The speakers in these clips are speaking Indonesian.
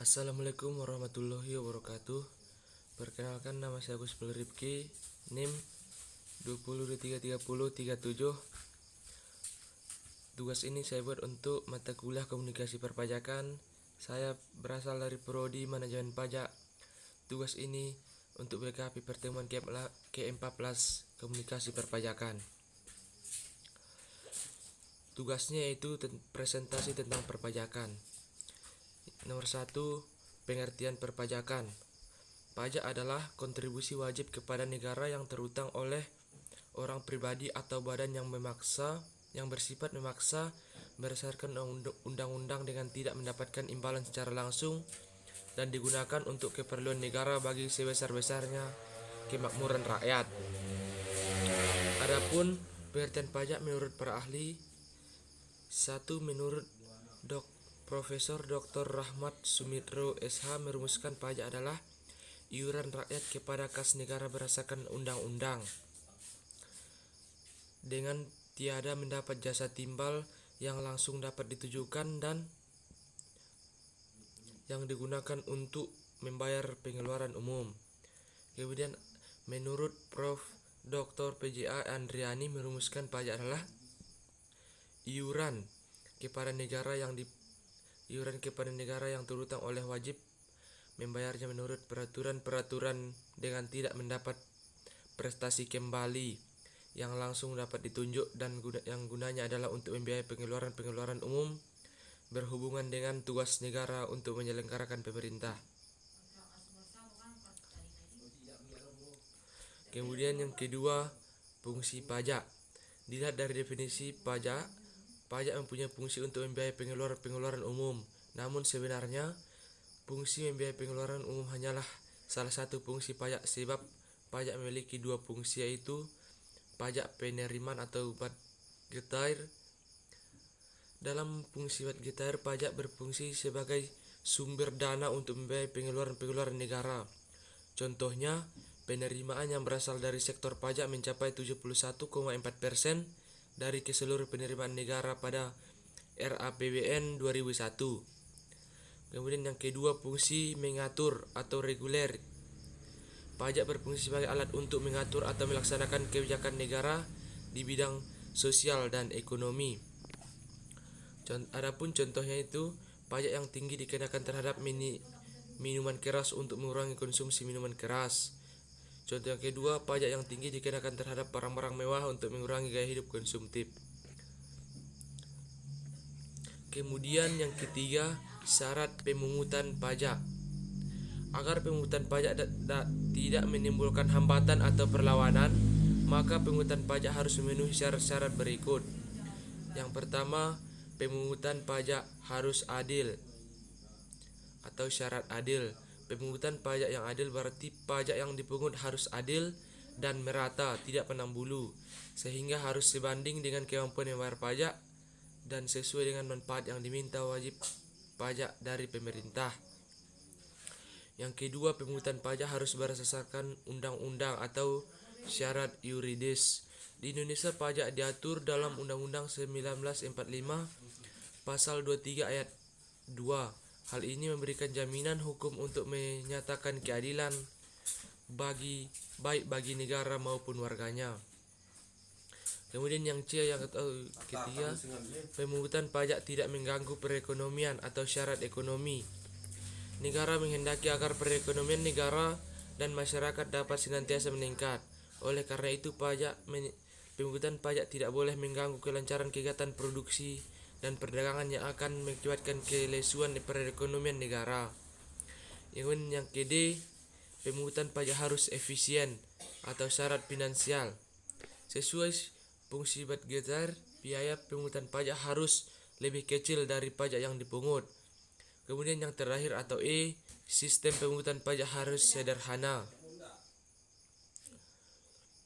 Assalamualaikum warahmatullahi wabarakatuh. Perkenalkan, nama saya Agus Rifki, NIM 20233037. Tugas ini saya buat untuk mata kuliah Komunikasi Perpajakan. Saya berasal dari Prodi Manajemen Pajak. Tugas ini untuk melengkapi pertemuan K14 Komunikasi Perpajakan. Tugasnya yaitu presentasi tentang perpajakan. Nomor 1, pengertian perpajakan. Pajak adalah kontribusi wajib kepada negara yang terutang oleh orang pribadi atau badan yang bersifat memaksa berdasarkan undang-undang dengan tidak mendapatkan imbalan secara langsung dan digunakan untuk keperluan negara bagi sebesar-besarnya kemakmuran rakyat. Adapun pengertian pajak menurut para ahli, 1. Menurut Profesor Dr. Rahmat Sumitro SH merumuskan pajak adalah iuran rakyat kepada kas negara berdasarkan undang-undang dengan tiada mendapat jasa timbal yang langsung dapat ditujukan dan yang digunakan untuk membayar pengeluaran umum. Kemudian menurut Prof. Dr. PJA Andriani merumuskan pajak adalah iuran kepada negara yang terutang oleh wajib membayarnya menurut peraturan-peraturan dengan tidak mendapat prestasi kembali yang langsung dapat ditunjuk dan yang gunanya adalah untuk membiayai pengeluaran umum berhubungan dengan tugas negara untuk menyelenggarakan pemerintah. Kemudian yang kedua, fungsi pajak. Dilihat dari definisi pajak mempunyai fungsi untuk membiayai pengeluaran umum. Namun sebenarnya fungsi membiayai pengeluaran umum hanyalah salah satu fungsi pajak, sebab pajak memiliki dua fungsi, yaitu pajak penerimaan atau budgetair. Dalam fungsi budgetair, pajak berfungsi sebagai sumber dana untuk membiayai pengeluaran negara. Contohnya, penerimaan yang berasal dari sektor pajak mencapai 71,4% dari keseluruhan penerimaan negara pada RAPBN 2001. Kemudian yang kedua, fungsi mengatur atau reguler. Pajak berfungsi sebagai alat untuk mengatur atau melaksanakan kebijakan negara di bidang sosial dan ekonomi. Adapun contohnya itu pajak yang tinggi dikenakan terhadap minuman keras untuk mengurangi konsumsi minuman keras. Contoh yang kedua, pajak yang tinggi dikenakan terhadap barang-barang mewah untuk mengurangi gaya hidup konsumtif. Kemudian yang ketiga, syarat pemungutan pajak. Agar pemungutan pajak tidak menimbulkan hambatan atau perlawanan, maka pemungutan pajak harus memenuhi syarat-syarat berikut. Yang pertama, pemungutan pajak harus adil atau syarat adil. Pemungutan pajak yang adil berarti pajak yang dipungut harus adil dan merata, tidak pandang bulu, sehingga harus sebanding dengan kemampuan membayar pajak dan sesuai dengan manfaat yang diminta wajib pajak dari pemerintah. Yang kedua, pemungutan pajak harus berdasarkan undang-undang atau syarat yuridis. Di Indonesia, pajak diatur dalam Undang-Undang 1945 Pasal 23 Ayat 2. Hal ini memberikan jaminan hukum untuk menyatakan keadilan baik bagi negara maupun warganya. Kemudian yang ketiga, pemungutan pajak tidak mengganggu perekonomian atau syarat ekonomi. Negara menghendaki agar perekonomian negara dan masyarakat dapat senantiasa meningkat. Oleh karena itu, pemungutan pajak tidak boleh mengganggu kelancaran kegiatan produksi dan perdagangan yang akan mengakibatkan kelesuan perekonomian negara. Yang kedua, pemungutan pajak harus efisien atau syarat finansial. Sesuai fungsi budgetar, biaya pemungutan pajak harus lebih kecil dari pajak yang dipungut. Kemudian yang terakhir atau E, sistem pemungutan pajak harus sederhana.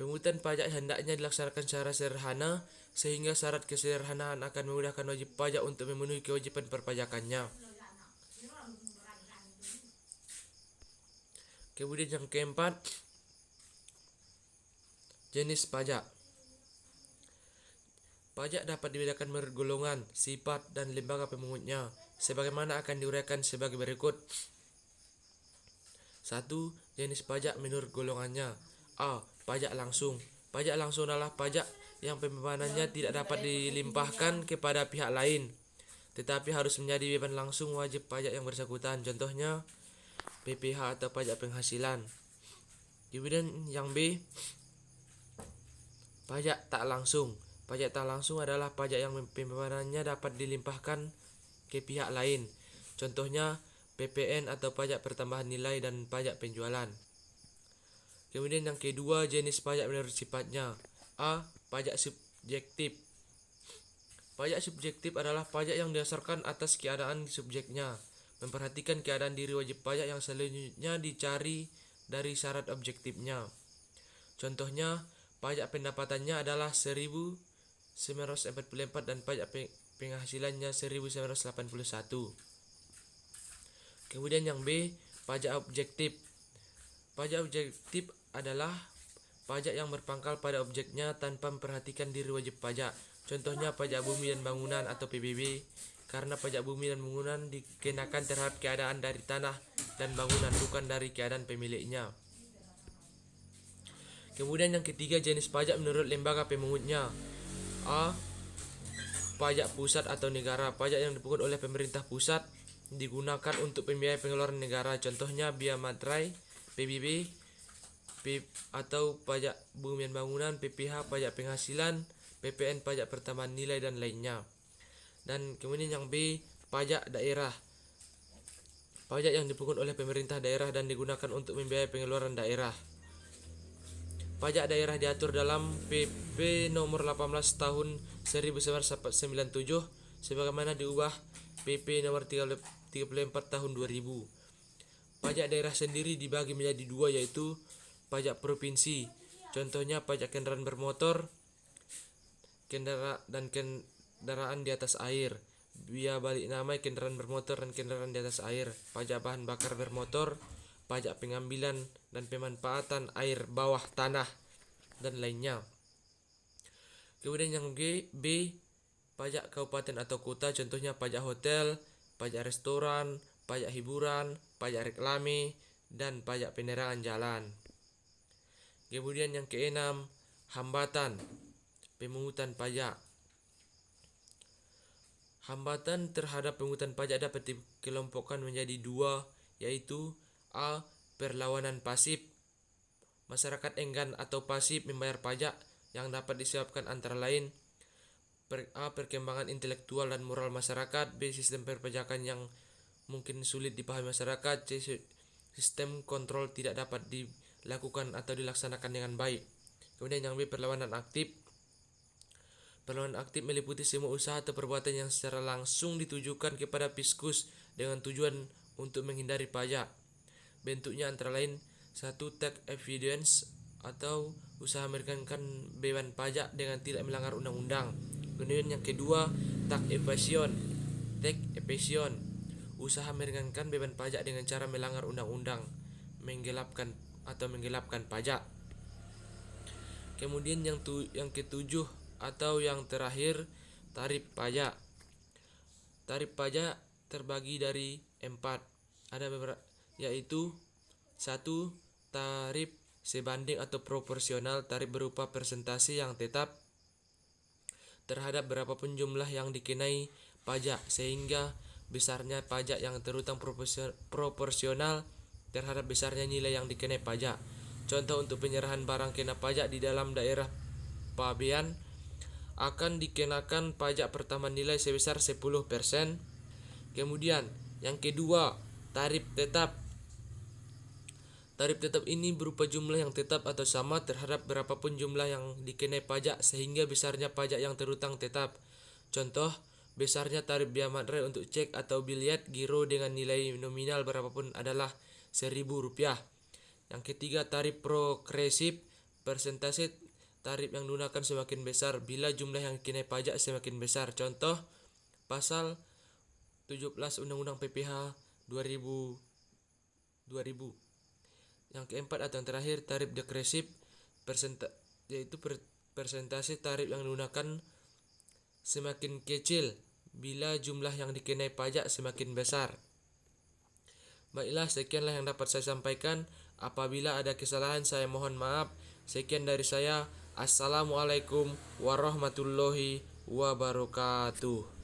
Pemungutan pajak hendaknya dilaksanakan secara sederhana, sehingga syarat kesederhanaan akan memudahkan wajib pajak untuk memenuhi kewajiban perpajakannya. Kemudian yang keempat, jenis pajak. Pajak dapat dibedakan menurut golongan, sifat, dan lembaga pemungutnya, sebagaimana akan diuraikan sebagai berikut. 1. Jenis pajak menurut golongannya. A. Pajak langsung. Pajak langsung adalah pajak yang pembebanannya tidak dapat dilimpahkan kepada pihak lain, tetapi harus menjadi beban langsung wajib pajak yang bersangkutan. Contohnya PPh atau pajak penghasilan. Kemudian yang B, pajak tak langsung. Pajak tak langsung adalah pajak yang pembebanannya dapat dilimpahkan ke pihak lain. Contohnya PPN atau pajak pertambahan nilai dan pajak penjualan. Kemudian yang kedua, jenis pajak menurut sifatnya. A. Pajak subjektif. Pajak subjektif adalah pajak yang didasarkan atas keadaan subjeknya, memperhatikan keadaan diri wajib pajak yang selanjutnya dicari dari syarat objektifnya. Contohnya, pajak pendapatannya adalah 1944 dan pajak penghasilannya 1981. Kemudian yang B, pajak objektif. Pajak objektif adalah pajak yang berpangkal pada objeknya tanpa memperhatikan diri wajib pajak. Contohnya pajak bumi dan bangunan atau PBB, karena pajak bumi dan bangunan dikenakan terhadap keadaan dari tanah dan bangunan, bukan dari keadaan pemiliknya. Kemudian yang ketiga, jenis pajak menurut lembaga pemungutnya. A. Pajak pusat atau negara. Pajak yang dipungut oleh pemerintah pusat digunakan untuk pembiayaan pengeluaran negara. Contohnya biaya materai, PBB, atau pajak bumi dan bangunan, PPh, pajak penghasilan, PPN, pajak pertambahan nilai, dan lainnya. Dan kemudian yang B, pajak daerah. Pajak yang dipungut oleh pemerintah daerah dan digunakan untuk membiayai pengeluaran daerah. Pajak daerah diatur dalam PP nomor 18 tahun 1997 sebagaimana diubah PP nomor 34 tahun 2000. Pajak daerah sendiri dibagi menjadi dua, yaitu pajak provinsi. Contohnya pajak kendaraan bermotor, dan kendaraan di atas air. Biaya balik nama kendaraan bermotor dan kendaraan di atas air. Pajak bahan bakar bermotor, pajak pengambilan dan pemanfaatan air bawah tanah, dan lainnya. Kemudian yang B, pajak kabupaten atau kota. Contohnya pajak hotel, pajak restoran, pajak hiburan, pajak reklame, dan pajak penerangan jalan. Kemudian yang keenam, hambatan pemungutan pajak. Hambatan terhadap pemungutan pajak dapat dikelompokkan menjadi dua, yaitu A. Perlawanan pasif. Masyarakat enggan atau pasif membayar pajak yang dapat disebabkan antara lain A. Perkembangan intelektual dan moral masyarakat, B. Sistem perpajakan yang mungkin sulit dipahami masyarakat, C. Sistem kontrol tidak dapat dilakukan atau dilaksanakan dengan baik. Kemudian yang B, perlawanan aktif. Perlawanan aktif meliputi semua usaha atau perbuatan yang secara langsung ditujukan kepada fiskus dengan tujuan untuk menghindari pajak. Bentuknya antara lain 1. Tax avoidance atau usaha meringankan beban pajak dengan tidak melanggar undang-undang. Kemudian yang kedua, tax evasion. Usaha meringankan beban pajak dengan cara melanggar undang-undang, menggelapkan pajak. Kemudian yang ketujuh atau yang terakhir, tarif pajak. Tarif pajak terbagi dari 4. Ada beberapa, yaitu 1. Tarif sebanding atau proporsional. Tarif berupa persentase yang tetap terhadap berapapun jumlah yang dikenai pajak, sehingga besarnya pajak yang terutang proporsional terhadap besarnya nilai yang dikenai pajak. Contoh, untuk penyerahan barang kena pajak di dalam daerah pabean akan dikenakan pajak pertambahan nilai sebesar 10%. Kemudian yang kedua, tarif tetap. Tarif tetap ini berupa jumlah yang tetap atau sama terhadap berapapun jumlah yang dikenai pajak, sehingga besarnya pajak yang terutang tetap. Contoh, besarnya tarif biaya materai untuk cek atau biliet giro dengan nilai nominal berapapun adalah Rp1.000. Yang ketiga, tarif progresif. Persentase tarif yang digunakan semakin besar bila jumlah yang dikenai pajak semakin besar. Contoh, pasal 17 Undang-Undang PPh 2000. Yang keempat atau yang terakhir, tarif degresif, yaitu persentase tarif yang digunakan semakin kecil bila jumlah yang dikenai pajak semakin besar. Baiklah, sekianlah yang dapat saya sampaikan. Apabila ada kesalahan saya mohon maaf. Sekian dari saya. Assalamualaikum warahmatullahi wabarakatuh.